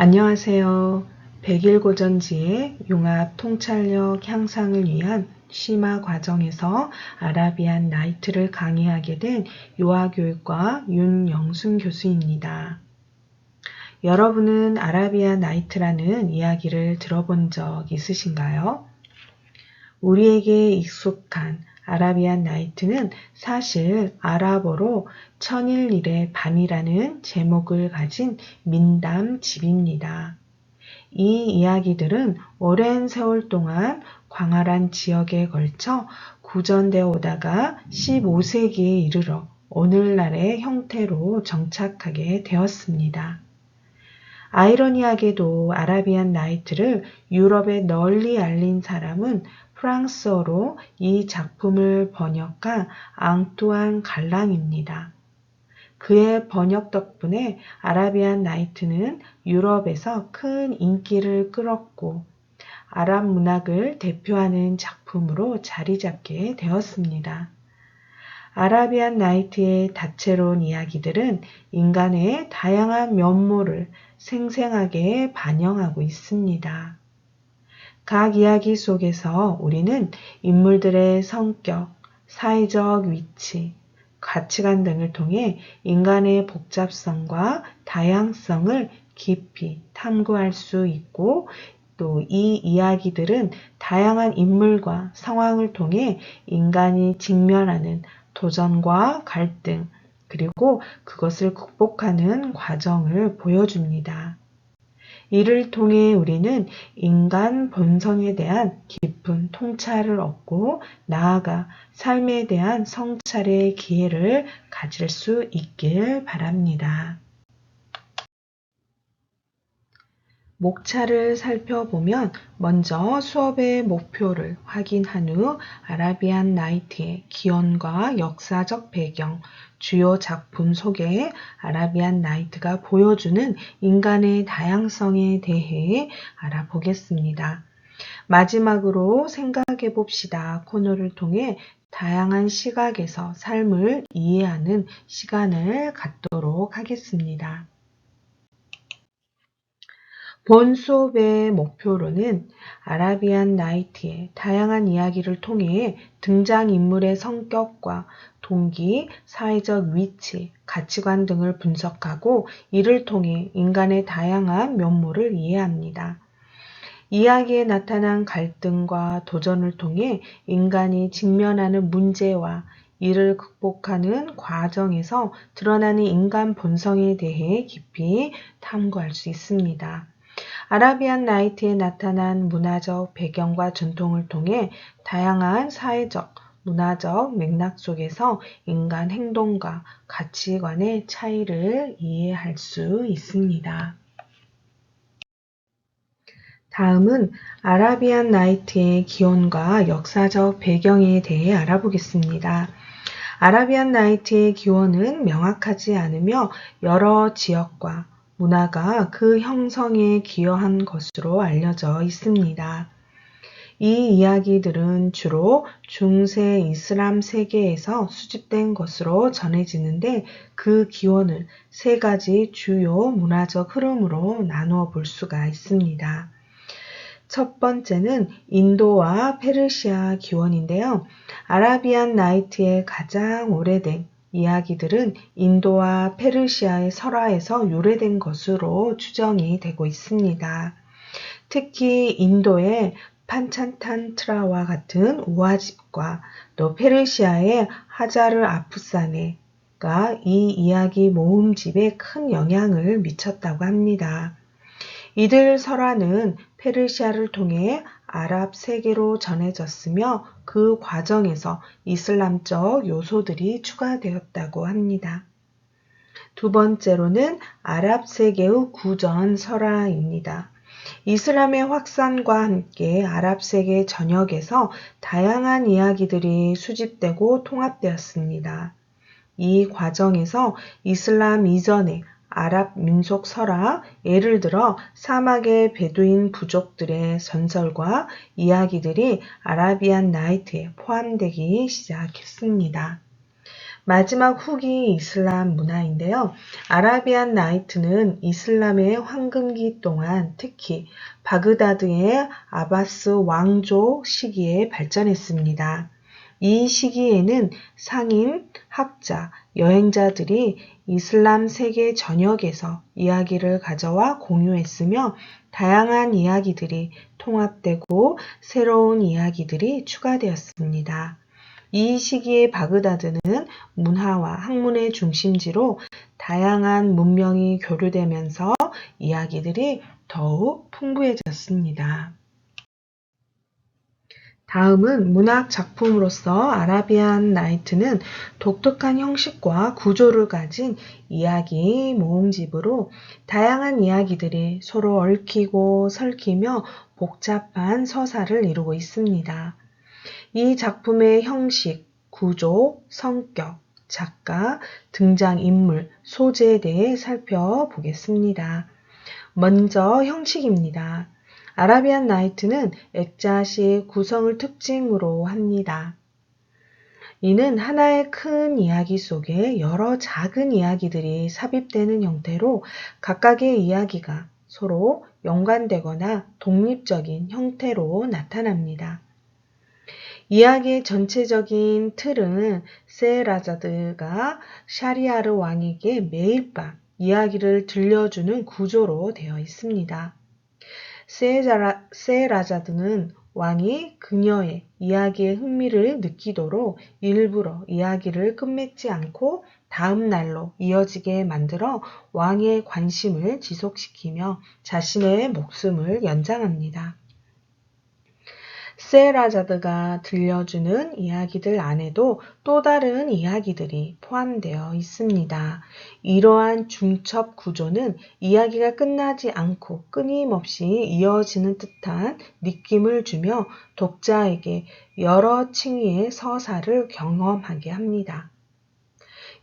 안녕하세요. 백일고전지의 융합 통찰력 향상을 위한 심화 과정에서 아라비안 나이트를 강의하게 된 유아교육과 윤영순 교수입니다. 여러분은 아라비안 나이트라는 이야기를 들어본 적 있으신가요? 우리에게 익숙한 아라비안 나이트는 사실 아랍어로 천일일의 밤이라는 제목을 가진 민담집입니다. 이 이야기들은 오랜 세월 동안 광활한 지역에 걸쳐 구전되어 오다가 15세기에 이르러 오늘날의 형태로 정착하게 되었습니다. 아이러니하게도 아라비안 나이트를 유럽에 널리 알린 사람은 프랑스어로 이 작품을 번역한 앙뚜안 갈랑입니다. 그의 번역 덕분에 아라비안 나이트는 유럽에서 큰 인기를 끌었고 아랍 문학을 대표하는 작품으로 자리 잡게 되었습니다. 아라비안 나이트의 다채로운 이야기들은 인간의 다양한 면모를 생생하게 반영하고 있습니다. 각 이야기 속에서 우리는 인물들의 성격, 사회적 위치, 가치관 등을 통해 인간의 복잡성과 다양성을 깊이 탐구할 수 있고 또 이 이야기들은 다양한 인물과 상황을 통해 인간이 직면하는 도전과 갈등 그리고 그것을 극복하는 과정을 보여줍니다. 이를 통해 우리는 인간 본성에 대한 깊은 통찰을 얻고 나아가 삶에 대한 성찰의 기회를 가질 수 있길 바랍니다. 목차를 살펴보면 먼저 수업의 목표를 확인한 후 아라비안 나이트의 기원과 역사적 배경, 주요 작품 소개, 아라비안 나이트가 보여주는 인간의 다양성에 대해 알아보겠습니다. 마지막으로 생각해 봅시다 코너를 통해 다양한 시각에서 삶을 이해하는 시간을 갖도록 하겠습니다. 본 수업의 목표로는 아라비안 나이트의 다양한 이야기를 통해 등장인물의 성격과 동기, 사회적 위치, 가치관 등을 분석하고 이를 통해 인간의 다양한 면모를 이해합니다. 이야기에 나타난 갈등과 도전을 통해 인간이 직면하는 문제와 이를 극복하는 과정에서 드러나는 인간 본성에 대해 깊이 탐구할 수 있습니다. 아라비안 나이트에 나타난 문화적 배경과 전통을 통해 다양한 사회적, 문화적 맥락 속에서 인간 행동과 가치관의 차이를 이해할 수 있습니다. 다음은 아라비안 나이트의 기원과 역사적 배경에 대해 알아보겠습니다. 아라비안 나이트의 기원은 명확하지 않으며 여러 지역과 문화가 그 형성에 기여한 것으로 알려져 있습니다. 이 이야기들은 주로 중세 이슬람 세계에서 수집된 것으로 전해지는데 그 기원을 세 가지 주요 문화적 흐름으로 나누어 볼 수가 있습니다. 첫 번째는 인도와 페르시아 기원인데요. 아라비안 나이트의 가장 오래된 이야기들은 인도와 페르시아의 설화에서 유래된 것으로 추정이 되고 있습니다. 특히 인도의 판찬탄트라와 같은 우화집과 또 페르시아의 하자르 아프사네가 이 이야기 모음집에 큰 영향을 미쳤다고 합니다. 이들 설화는 페르시아를 통해 아랍 세계로 전해졌으며 그 과정에서 이슬람적 요소들이 추가되었다고 합니다. 두 번째로는 아랍 세계의 구전 설화입니다. 이슬람의 확산과 함께 아랍 세계 전역에서 다양한 이야기들이 수집되고 통합되었습니다. 이 과정에서 이슬람 이전의 아랍 민속 설화, 예를 들어 사막의 베두인 부족들의 전설과 이야기들이 아라비안 나이트에 포함되기 시작했습니다. 마지막 후기 이슬람 문화인데요. 아라비안 나이트는 이슬람의 황금기 동안 특히 바그다드의 아바스 왕조 시기에 발전했습니다. 이 시기에는 상인, 학자, 여행자들이 이슬람 세계 전역에서 이야기를 가져와 공유했으며 다양한 이야기들이 통합되고 새로운 이야기들이 추가되었습니다. 이 시기의 바그다드는 문화와 학문의 중심지로 다양한 문명이 교류되면서 이야기들이 더욱 풍부해졌습니다. 다음은 문학 작품으로서 아라비안 나이트는 독특한 형식과 구조를 가진 이야기 모음집으로 다양한 이야기들이 서로 얽히고 설키며 복잡한 서사를 이루고 있습니다. 이 작품의 형식, 구조, 성격, 작가, 등장인물, 소재에 대해 살펴보겠습니다. 먼저 형식입니다. 아라비안 나이트는 액자식 구성을 특징으로 합니다. 이는 하나의 큰 이야기 속에 여러 작은 이야기들이 삽입되는 형태로 각각의 이야기가 서로 연관되거나 독립적인 형태로 나타납니다. 이야기의 전체적인 틀은 세헤라자드가 샤리아르 왕에게 매일 밤 이야기를 들려주는 구조로 되어 있습니다. 세헤라자드는 왕이 그녀의 이야기에 흥미를 느끼도록 일부러 이야기를 끝맺지 않고 다음 날로 이어지게 만들어 왕의 관심을 지속시키며 자신의 목숨을 연장합니다. 세헤라자드가 들려주는 이야기들 안에도 또 다른 이야기들이 포함되어 있습니다. 이러한 중첩 구조는 이야기가 끝나지 않고 끊임없이 이어지는 듯한 느낌을 주며 독자에게 여러 층위의 서사를 경험하게 합니다.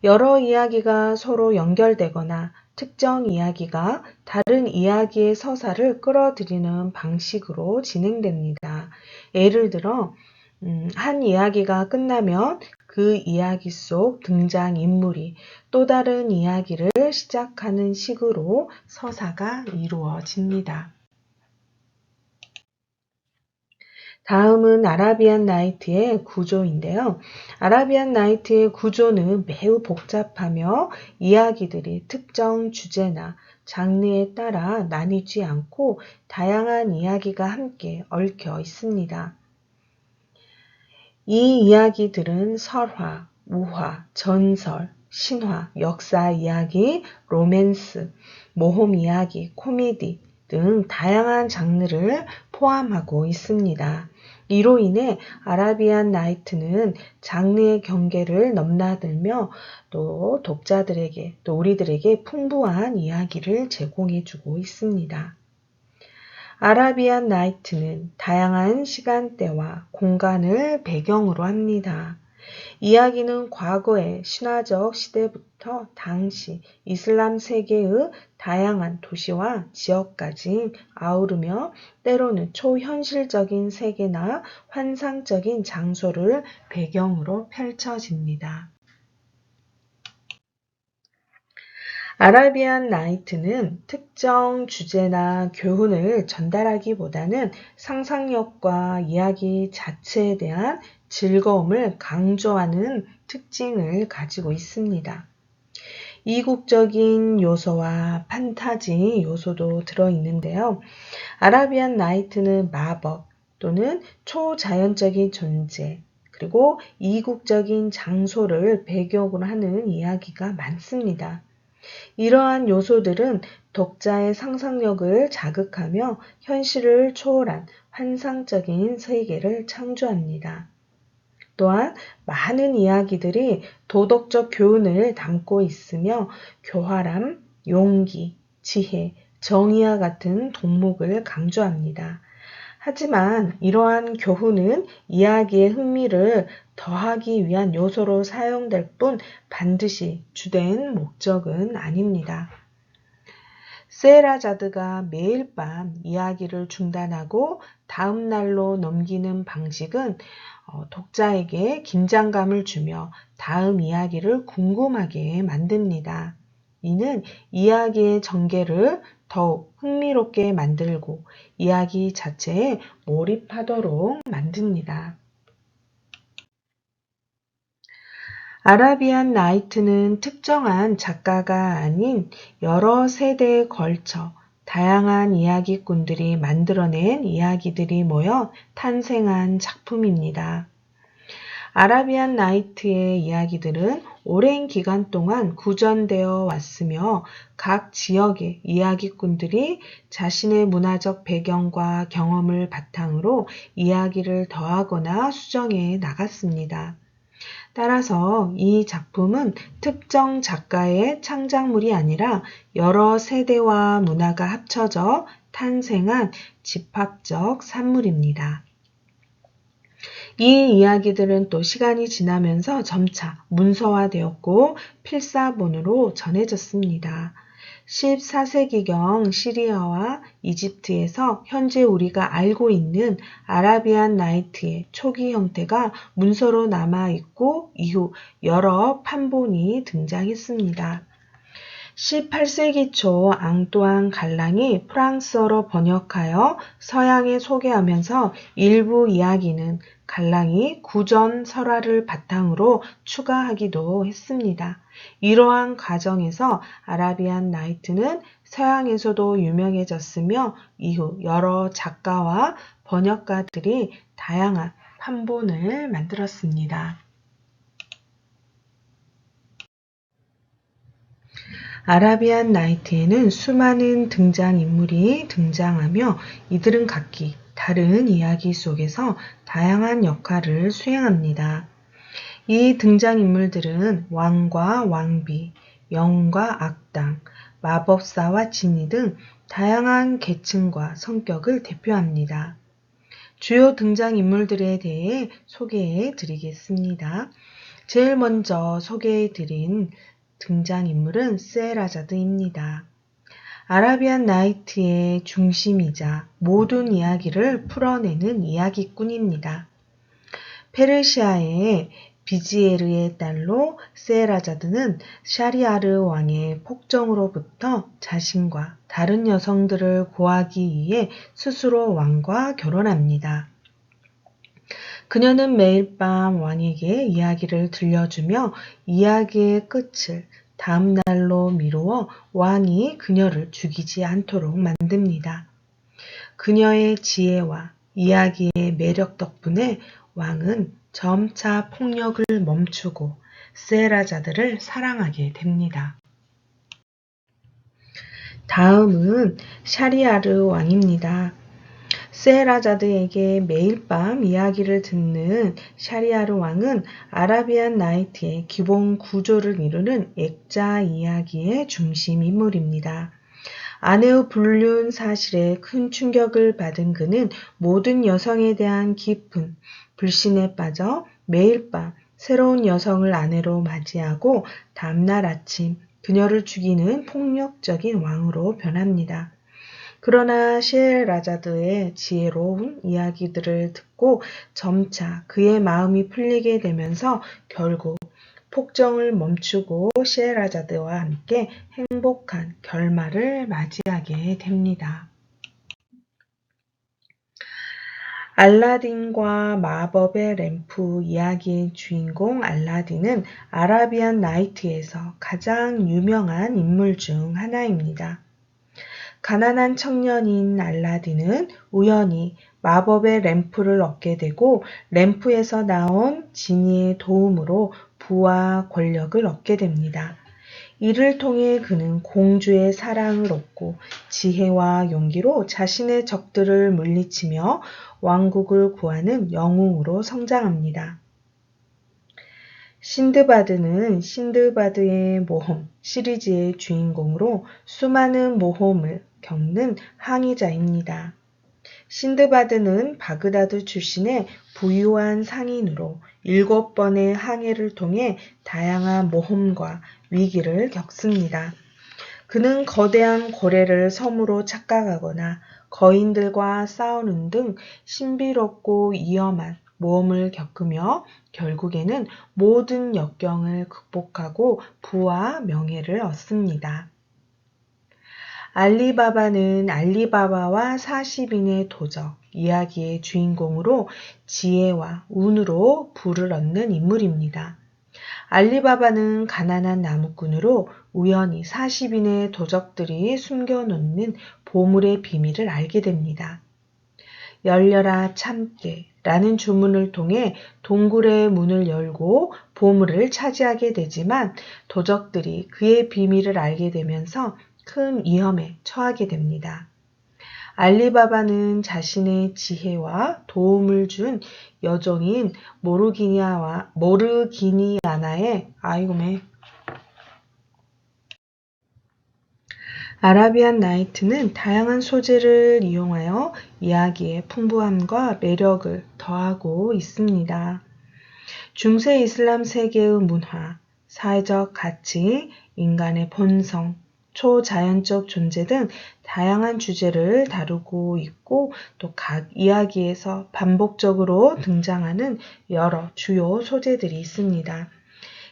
여러 이야기가 서로 연결되거나 특정 이야기가 다른 이야기의 서사를 끌어들이는 방식으로 진행됩니다. 예를 들어 한 이야기가 끝나면 그 이야기 속 등장인물이 또 다른 이야기를 시작하는 식으로 서사가 이루어집니다. 다음은 아라비안 나이트의 구조인데요. 아라비안 나이트의 구조는 매우 복잡하며 이야기들이 특정 주제나 장르에 따라 나뉘지 않고 다양한 이야기가 함께 얽혀 있습니다. 이 이야기들은 설화, 우화, 전설, 신화, 역사 이야기, 로맨스, 모험 이야기, 코미디 등 다양한 장르를 포함하고 있습니다. 이로 인해 아라비안 나이트는 장르의 경계를 넘나들며 또 독자들에게 또 우리들에게 풍부한 이야기를 제공해주고 있습니다. 아라비안 나이트는 다양한 시간대와 공간을 배경으로 합니다. 이야기는 과거의 신화적 시대부터 당시 이슬람 세계의 다양한 도시와 지역까지 아우르며 때로는 초현실적인 세계나 환상적인 장소를 배경으로 펼쳐집니다. 아라비안 나이트는 특정 주제나 교훈을 전달하기보다는 상상력과 이야기 자체에 대한 즐거움을 강조하는 특징을 가지고 있습니다. 이국적인 요소와 판타지 요소도 들어있는데요. 아라비안 나이트는 마법 또는 초자연적인 존재, 그리고 이국적인 장소를 배경으로 하는 이야기가 많습니다. 이러한 요소들은 독자의 상상력을 자극하며 현실을 초월한 환상적인 세계를 창조합니다. 또한 많은 이야기들이 도덕적 교훈을 담고 있으며 교활함, 용기, 지혜, 정의와 같은 덕목을 강조합니다. 하지만 이러한 교훈은 이야기의 흥미를 더하기 위한 요소로 사용될 뿐 반드시 주된 목적은 아닙니다. 세헤라자드가 매일 밤 이야기를 중단하고 다음 날로 넘기는 방식은 독자에게 긴장감을 주며 다음 이야기를 궁금하게 만듭니다. 이는 이야기의 전개를 더욱 흥미롭게 만들고 이야기 자체에 몰입하도록 만듭니다. 아라비안 나이트는 특정한 작가가 아닌 여러 세대에 걸쳐 다양한 이야기꾼들이 만들어낸 이야기들이 모여 탄생한 작품입니다. 아라비안 나이트의 이야기들은 오랜 기간 동안 구전되어 왔으며 각 지역의 이야기꾼들이 자신의 문화적 배경과 경험을 바탕으로 이야기를 더하거나 수정해 나갔습니다. 따라서 이 작품은 특정 작가의 창작물이 아니라 여러 세대와 문화가 합쳐져 탄생한 집합적 산물입니다. 이 이야기들은 또 시간이 지나면서 점차 문서화되었고 필사본으로 전해졌습니다. 14세기경 시리아와 이집트에서 현재 우리가 알고 있는 아라비안 나이트의 초기 형태가 문서로 남아있고 이후 여러 판본이 등장했습니다. 18세기 초 앙뚜안 갈랑이 프랑스어로 번역하여 서양에 소개하면서 일부 이야기는 갈랑이 구전 설화를 바탕으로 추가하기도 했습니다. 이러한 과정에서 아라비안 나이트는 서양에서도 유명해졌으며 이후 여러 작가와 번역가들이 다양한 판본을 만들었습니다. 아라비안 나이트에는 수많은 등장인물이 등장하며 이들은 각기 다른 이야기 속에서 다양한 역할을 수행합니다. 이 등장인물들은 왕과 왕비, 영웅과 악당, 마법사와 지니 등 다양한 계층과 성격을 대표합니다. 주요 등장인물들에 대해 소개해 드리겠습니다. 제일 먼저 소개해 드린 등장인물은 세헤라자드입니다. 아라비안 나이트의 중심이자 모든 이야기를 풀어내는 이야기꾼입니다. 페르시아의 비지에르의 딸로 세헤라자드는 샤리아르 왕의 폭정으로부터 자신과 다른 여성들을 구하기 위해 스스로 왕과 결혼합니다. 그녀는 매일 밤 왕에게 이야기를 들려주며 이야기의 끝을 다음 날로 미루어 왕이 그녀를 죽이지 않도록 만듭니다. 그녀의 지혜와 이야기의 매력 덕분에 왕은 점차 폭력을 멈추고 세헤라자드를 사랑하게 됩니다. 다음은 샤리아르 왕입니다. 세헤라자드에게 매일 밤 이야기를 듣는 샤리아르 왕은 아라비안 나이트의 기본 구조를 이루는 액자 이야기의 중심 인물입니다. 아내의 불륜 사실에 큰 충격을 받은 그는 모든 여성에 대한 깊은 불신에 빠져 매일 밤 새로운 여성을 아내로 맞이하고 다음날 아침 그녀를 죽이는 폭력적인 왕으로 변합니다. 그러나 셰헤라자드의 지혜로운 이야기들을 듣고 점차 그의 마음이 풀리게 되면서 결국 폭정을 멈추고 셰헤라자드와 함께 행복한 결말을 맞이하게 됩니다. 알라딘과 마법의 램프 이야기의 주인공 알라딘은 아라비안 나이트에서 가장 유명한 인물 중 하나입니다. 가난한 청년인 알라딘은 우연히 마법의 램프를 얻게 되고 램프에서 나온 지니의 도움으로 부와 권력을 얻게 됩니다. 이를 통해 그는 공주의 사랑을 얻고 지혜와 용기로 자신의 적들을 물리치며 왕국을 구하는 영웅으로 성장합니다. 신드바드는 신드바드의 모험 시리즈의 주인공으로 수많은 모험을 겪는 항해자입니다. 신드바드는 바그다드 출신의 부유한 상인으로 7번의 항해를 통해 다양한 모험과 위기를 겪습니다. 그는 거대한 고래를 섬으로 착각하거나 거인들과 싸우는 등 신비롭고 위험한 모험을 겪으며 결국에는 모든 역경을 극복하고 부와 명예를 얻습니다. 알리바바는 알리바바와 40인의 도적 이야기의 주인공으로 지혜와 운으로 부를 얻는 인물입니다. 알리바바는 가난한 나무꾼으로 우연히 40인의 도적들이 숨겨놓는 보물의 비밀을 알게 됩니다. 열려라 참깨 라는 주문을 통해 동굴의 문을 열고 보물을 차지하게 되지만 도적들이 그의 비밀을 알게 되면서 큰 위험에 처하게 됩니다. 알리바바는 자신의 지혜와 도움을 준 여종인 모르기니아나의 아라비안 나이트는 다양한 소재를 이용하여 이야기의 풍부함과 매력을 더하고 있습니다. 중세 이슬람 세계의 문화, 사회적 가치, 인간의 본성, 초자연적 존재 등 다양한 주제를 다루고 있고 또 각 이야기에서 반복적으로 등장하는 여러 주요 소재들이 있습니다.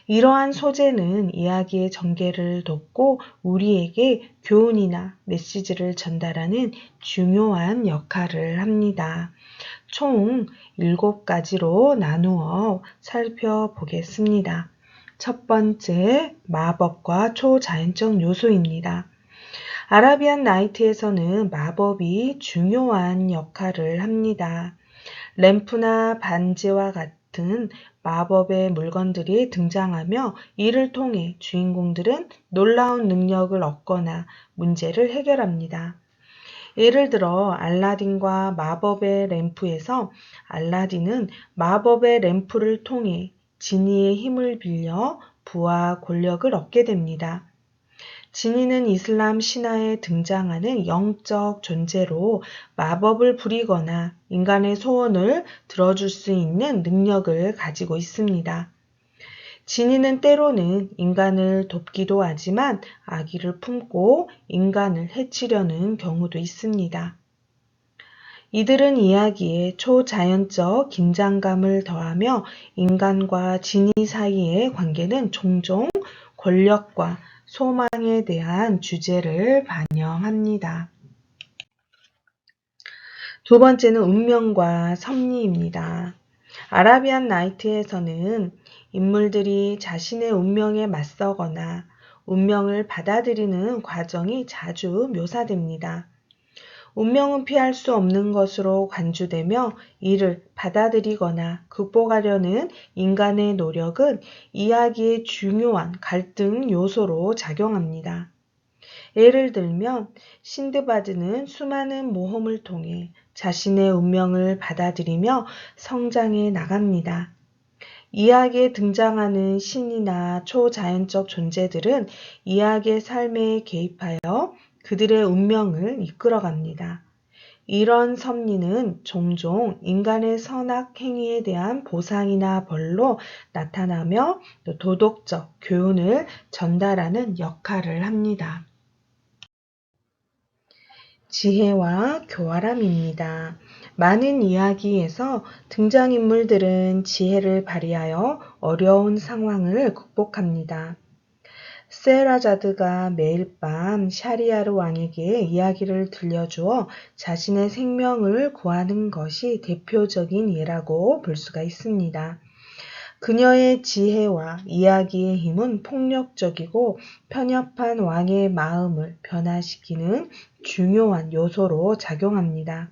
이러한 소재는 이야기의 전개를 돕고 우리에게 교훈이나 메시지를 전달하는 중요한 역할을 합니다. 총 7가지로 나누어 살펴보겠습니다. 첫 번째, 마법과 초자연적 요소입니다. 아라비안 나이트에서는 마법이 중요한 역할을 합니다. 램프나 반지와 같은 마법의 물건들이 등장하며 이를 통해 주인공들은 놀라운 능력을 얻거나 문제를 해결합니다. 예를 들어 알라딘과 마법의 램프에서 알라딘은 마법의 램프를 통해 지니의 힘을 빌려 부와 권력을 얻게 됩니다. 지니는 이슬람 신화에 등장하는 영적 존재로 마법을 부리거나 인간의 소원을 들어줄 수 있는 능력을 가지고 있습니다. 지니는 때로는 인간을 돕기도 하지만 악의를 품고 인간을 해치려는 경우도 있습니다. 이들은 이야기에 초자연적 긴장감을 더하며 인간과 지니 사이의 관계는 종종 권력과 소망에 대한 주제를 반영합니다. 두 번째는 운명과 섭리입니다. 아라비안 나이트에서는 인물들이 자신의 운명에 맞서거나 운명을 받아들이는 과정이 자주 묘사됩니다. 운명은 피할 수 없는 것으로 간주되며 이를 받아들이거나 극복하려는 인간의 노력은 이야기의 중요한 갈등 요소로 작용합니다. 예를 들면 신드바드는 수많은 모험을 통해 자신의 운명을 받아들이며 성장해 나갑니다. 이야기에 등장하는 신이나 초자연적 존재들은 이야기의 삶에 개입하여 그들의 운명을 이끌어갑니다. 이런 섭리는 종종 인간의 선악 행위에 대한 보상이나 벌로 나타나며 도덕적 교훈을 전달하는 역할을 합니다. 지혜와 교활함입니다. 많은 이야기에서 등장인물들은 지혜를 발휘하여 어려운 상황을 극복합니다. 세라자드가 매일 밤 샤리아르 왕에게 이야기를 들려주어 자신의 생명을 구하는 것이 대표적인 예라고 볼 수가 있습니다. 그녀의 지혜와 이야기의 힘은 폭력적이고 편협한 왕의 마음을 변화시키는 중요한 요소로 작용합니다.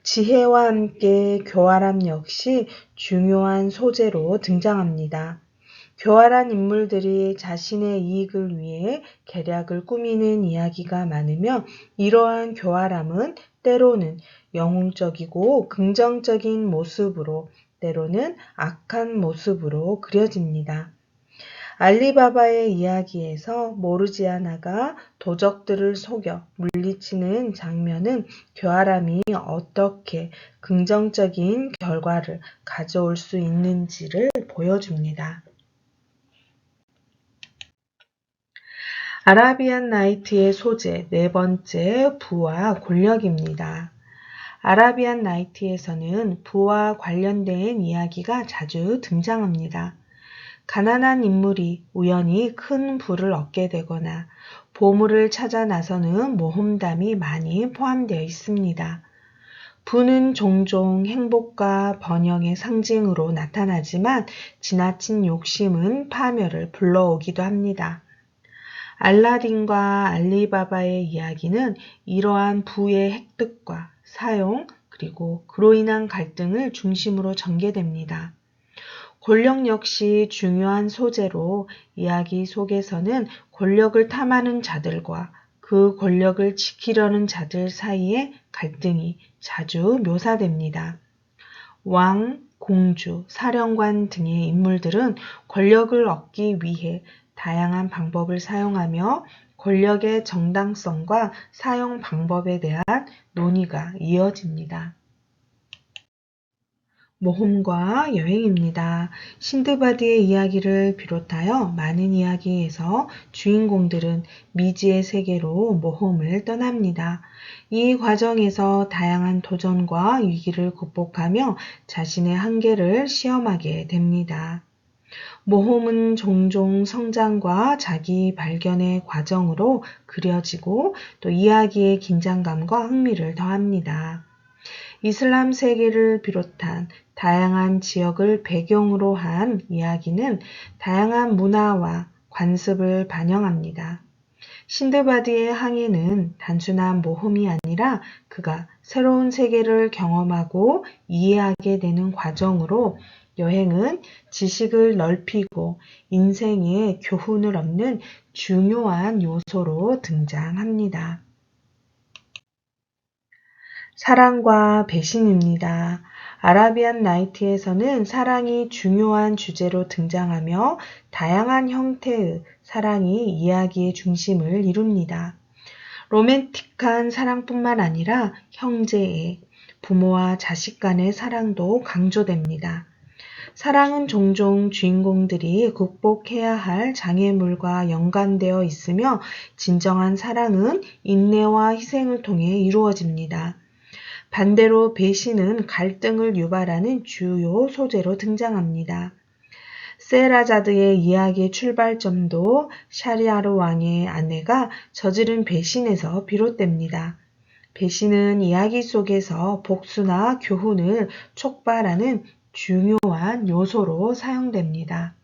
지혜와 함께 교활함 역시 중요한 소재로 등장합니다. 교활한 인물들이 자신의 이익을 위해 계략을 꾸미는 이야기가 많으며 이러한 교활함은 때로는 영웅적이고 긍정적인 모습으로 때로는 악한 모습으로 그려집니다. 알리바바의 이야기에서 모르지아나가 도적들을 속여 물리치는 장면은 교활함이 어떻게 긍정적인 결과를 가져올 수 있는지를 보여줍니다. 아라비안 나이트의 소재 네 번째, 부와 권력입니다. 아라비안 나이트에서는 부와 관련된 이야기가 자주 등장합니다. 가난한 인물이 우연히 큰 부를 얻게 되거나 보물을 찾아 나서는 모험담이 많이 포함되어 있습니다. 부는 종종 행복과 번영의 상징으로 나타나지만 지나친 욕심은 파멸을 불러오기도 합니다. 알라딘과 알리바바의 이야기는 이러한 부의 획득과 사용, 그리고 그로 인한 갈등을 중심으로 전개됩니다. 권력 역시 중요한 소재로 이야기 속에서는 권력을 탐하는 자들과 그 권력을 지키려는 자들 사이의 갈등이 자주 묘사됩니다. 왕, 공주, 사령관 등의 인물들은 권력을 얻기 위해 다양한 방법을 사용하며 권력의 정당성과 사용 방법에 대한 논의가 이어집니다. 모험과 여행입니다. 신드바드의 이야기를 비롯하여 많은 이야기에서 주인공들은 미지의 세계로 모험을 떠납니다. 이 과정에서 다양한 도전과 위기를 극복하며 자신의 한계를 시험하게 됩니다. 모험은 종종 성장과 자기 발견의 과정으로 그려지고 또 이야기의 긴장감과 흥미를 더합니다. 이슬람 세계를 비롯한 다양한 지역을 배경으로 한 이야기는 다양한 문화와 관습을 반영합니다. 신드바드의 항해는 단순한 모험이 아니라 그가 새로운 세계를 경험하고 이해하게 되는 과정으로 여행은 지식을 넓히고 인생의 교훈을 얻는 중요한 요소로 등장합니다. 사랑과 배신입니다. 아라비안 나이트에서는 사랑이 중요한 주제로 등장하며 다양한 형태의 사랑이 이야기의 중심을 이룹니다. 로맨틱한 사랑뿐만 아니라 형제애, 부모와 자식 간의 사랑도 강조됩니다. 사랑은 종종 주인공들이 극복해야 할 장애물과 연관되어 있으며 진정한 사랑은 인내와 희생을 통해 이루어집니다. 반대로 배신은 갈등을 유발하는 주요 소재로 등장합니다. 세라자드의 이야기의 출발점도 샤리아르 왕의 아내가 저지른 배신에서 비롯됩니다. 배신은 이야기 속에서 복수나 교훈을 촉발하는 중요한 요소로 사용됩니다.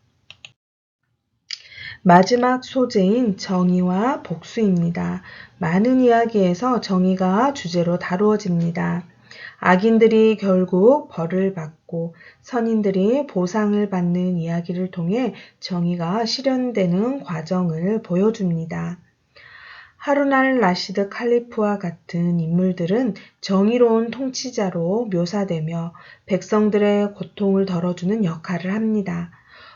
마지막 소재인 정의와 복수입니다. 많은 이야기에서 정의가 주제로 다루어집니다. 악인들이 결국 벌을 받고 선인들이 보상을 받는 이야기를 통해 정의가 실현되는 과정을 보여줍니다. 하룬 라시드 칼리프와 같은 인물들은 정의로운 통치자로 묘사되며 백성들의 고통을 덜어주는 역할을 합니다.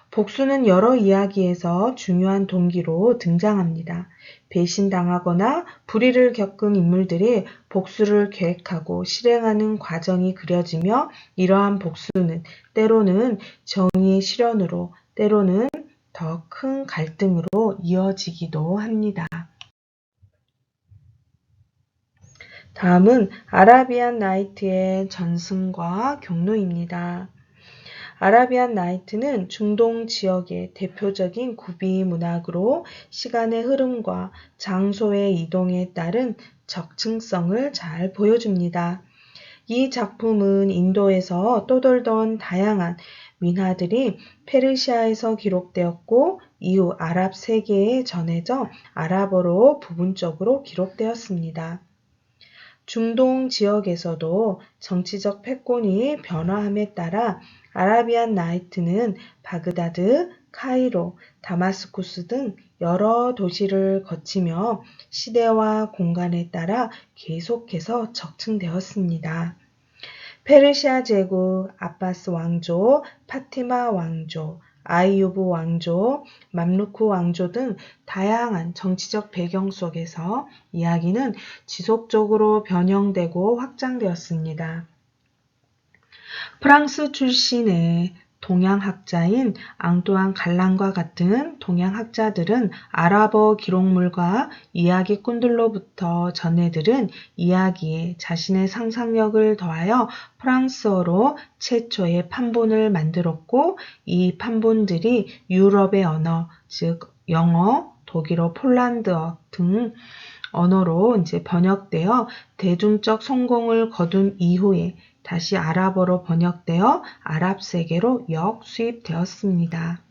복수는 여러 이야기에서 중요한 동기로 등장합니다. 배신당하거나 불의를 겪은 인물들이 복수를 계획하고 실행하는 과정이 그려지며 이러한 복수는 때로는 정의의 실현으로 때로는 더 큰 갈등으로 이어지기도 합니다. 다음은 아라비안 나이트의 전승과 경로입니다. 아라비안 나이트는 중동 지역의 대표적인 구비 문학으로 시간의 흐름과 장소의 이동에 따른 적층성을 잘 보여줍니다. 이 작품은 인도에서 떠돌던 다양한 민화들이 페르시아에서 기록되었고 이후 아랍 세계에 전해져 아랍어로 부분적으로 기록되었습니다. 중동 지역에서도 정치적 패권이 변화함에 따라 아라비안 나이트는 바그다드, 카이로, 다마스쿠스 등 여러 도시를 거치며 시대와 공간에 따라 계속해서 적층되었습니다. 페르시아 제국, 아바스 왕조, 파티마 왕조, 아이유브 왕조, 맘루크 왕조 등 다양한 정치적 배경 속에서 이야기는 지속적으로 변형되고 확장되었습니다. 프랑스 출신의 동양학자인 앙뚜안 갈란과 같은 동양학자들은 아랍어 기록물과 이야기꾼들로부터 전해들은 이야기에 자신의 상상력을 더하여 프랑스어로 최초의 판본을 만들었고, 이 판본들이 유럽의 언어, 즉 영어, 독일어, 폴란드어 등 언어로 이제 번역되어 대중적 성공을 거둔 이후에 다시 아랍어로 번역되어 아랍 세계로 역수입되었습니다.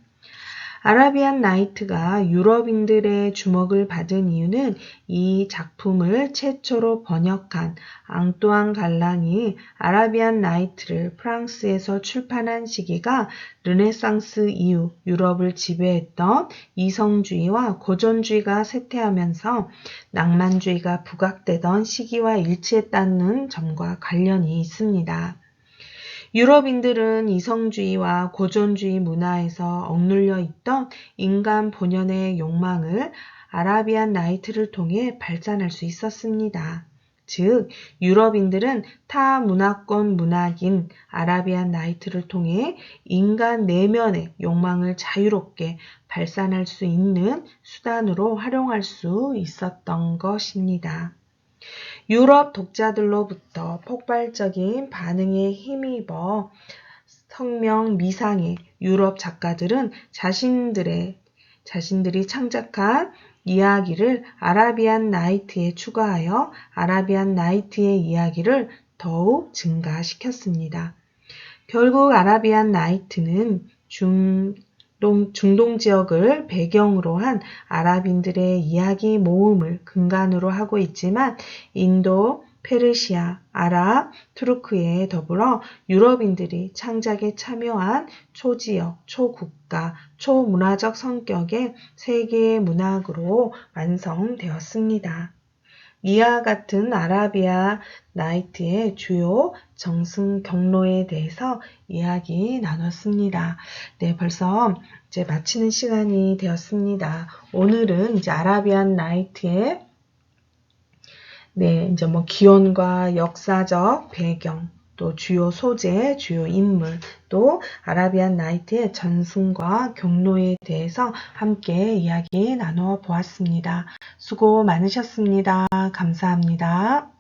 아라비안 나이트가 유럽인들의 주목을 받은 이유는 이 작품을 최초로 번역한 앙뚜안 갈란이 아라비안 나이트를 프랑스에서 출판한 시기가 르네상스 이후 유럽을 지배했던 이성주의와 고전주의가 쇠퇴하면서 낭만주의가 부각되던 시기와 일치했다는 점과 관련이 있습니다. 유럽인들은 이성주의와 고전주의 문화에서 억눌려 있던 인간 본연의 욕망을 아라비안 나이트를 통해 발산할 수 있었습니다. 즉, 유럽인들은 타 문화권 문학인 아라비안 나이트를 통해 인간 내면의 욕망을 자유롭게 발산할 수 있는 수단으로 활용할 수 있었던 것입니다. 유럽 독자들로부터 폭발적인 반응에 힘입어 성명미상의 유럽 작가들은 자신들이 창작한 이야기를 아라비안 나이트에 추가하여 아라비안 나이트의 이야기를 더욱 증가시켰습니다. 결국 아라비안 나이트는 중동 지역을 배경으로 한 아랍인들의 이야기 모음을 근간으로 하고 있지만 인도, 페르시아, 아랍, 투르크에 더불어 유럽인들이 창작에 참여한 초지역, 초국가, 초문화적 성격의 세계의 문학으로 완성되었습니다. 이와 같은 아라비아 나이트의 주요 정승 경로에 대해서 이야기 나눴습니다. 네, 벌써 이제 마치는 시간이 되었습니다. 오늘은 이제 아라비안 나이트의 이제 기원과 역사적 배경, 또 주요 소재, 주요 인물, 또 아라비안 나이트의 전승과 경로에 대해서 함께 이야기 나누어 보았습니다. 수고 많으셨습니다. 감사합니다.